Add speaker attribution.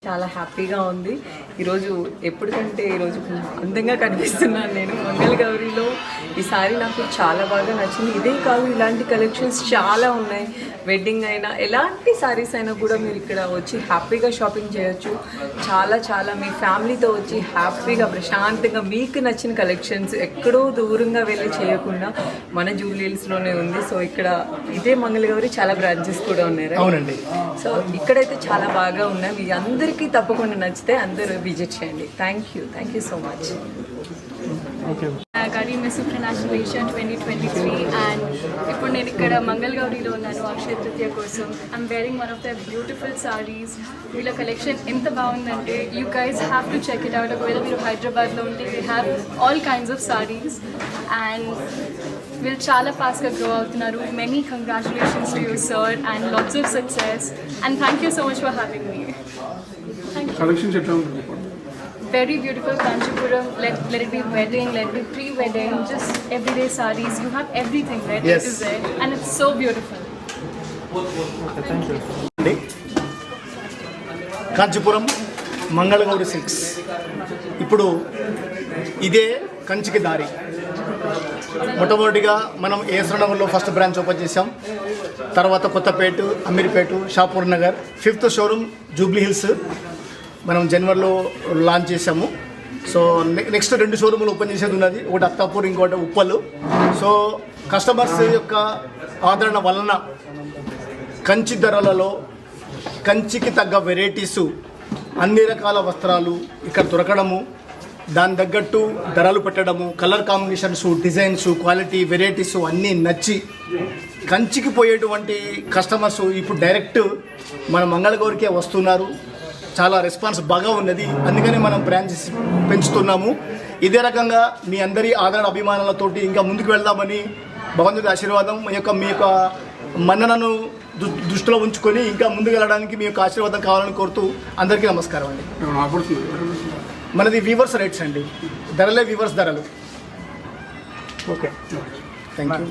Speaker 1: చాలా హ్యాపీగా ఉంది. ఈరోజు ఎప్పటికంటే ఈరోజు అందంగా కనిపిస్తున్నాను నేను మంగళగౌరిలో. ఈ సారీ నాకు చాలా బాగా నచ్చింది. ఇదే కాదు, ఇలాంటి కలెక్షన్స్ చాలా ఉన్నాయి. వెడ్డింగ్ అయినా ఎలాంటి సారీస్ అయినా కూడా మీరు ఇక్కడ వచ్చి హ్యాపీగా షాపింగ్ చేయొచ్చు. చాలా చాలా మీ ఫ్యామిలీతో వచ్చి హ్యాపీగా ప్రశాంతంగా మీకు నచ్చిన కలెక్షన్స్ ఎక్కడో దూరంగా వెళ్ళి చేయకుండా మన జూబ్లీ హిల్స్లోనే ఉంది. సో ఇక్కడ ఇదే మంగళగౌరి చాలా బ్రాంచెస్ కూడా ఉన్నాయి.
Speaker 2: అవునండి.
Speaker 1: సో ఇక్కడైతే చాలా బాగా ఉన్నాయి. మీ అందరికీ తప్పకుండా నచ్చితే అందరూ విజిట్ చేయండి. Thank you so much.
Speaker 3: గారి మిస్ ఇంటర్నేషనల్ 2023 అండ్ ఇప్పుడు నేను ఇక్కడ మంగళగౌరిలో ఉన్నాను అక్షయ తృతీయ కోసం. I'm wearing one of the beautiful saris. వీళ్ళ కలెక్షన్ ఎంత బాగుందంటే you guys have to check it out. ఒకవేళ మీరు హైదరాబాద్లో ఉంటే we have all kinds of saris and వీళ్ళు చాలా ఫాస్ట్గా గ్రో అవుతున్నారు. Many congratulations to you sir and lots of success and thank you so much for having me. Very beautiful Kanchipuram. Let it be wedding, let it be pre-wedding, just everyday sarees. You have everything right
Speaker 2: Yes.
Speaker 3: to say, and it's so beautiful.
Speaker 2: Thank you. Kanchipuram Mangala Gauri silks ఇప్పుడు ఇదే కంచికి దారి. మొట్టమొదటిగా మనం ఏసనగర్లో first branch open చేసాం. తర్వాత Kothapet, Ameerpet, Shapur Nagar, 5th showroom Jubilee Hills మనం జనవరిలో లాంచ్ చేసాము. సో నెక్స్ట్ 2 షోరూములు ఓపెన్ చేసేది ఉన్నది. ఒకటి అత్తాపూర్, ఇంకోటి ఉప్పలు. సో కస్టమర్స్ యొక్క ఆదరణ వలన కంచి ధరలలో కంచికి తగ్గ వెరైటీసు, అన్ని రకాల వస్త్రాలు ఇక్కడ దొరకడము, దాని తగ్గట్టు ధరలు పెట్టడము, colour combinations, designs, quality, varieties అన్నీ నచ్చి కంచికి పోయేటువంటి కస్టమర్స్ ఇప్పుడు డైరెక్ట్ మన మంగళగౌరికే వస్తున్నారు. చాలా రెస్పాన్స్ బాగా ఉన్నది. అందుకని మనం బ్రాంచెస్ పెంచుతున్నాము. ఇదే రకంగా మీ అందరి ఆదరణ అభిమానాలతోటి ఇంకా ముందుకు వెళ్దామని భగవంతుడి ఆశీర్వాదం మీ యొక్క మన్ననను దృష్టిలో ఉంచుకొని ఇంకా ముందుకు వెళ్ళడానికి మీ యొక్క ఆశీర్వాదం కావాలని కోరుతూ అందరికీ నమస్కారం అండి. మనది వీవర్స్ రేట్స్ అండి, ధరలే వీవర్స్ ధరలు. Okay, thank you.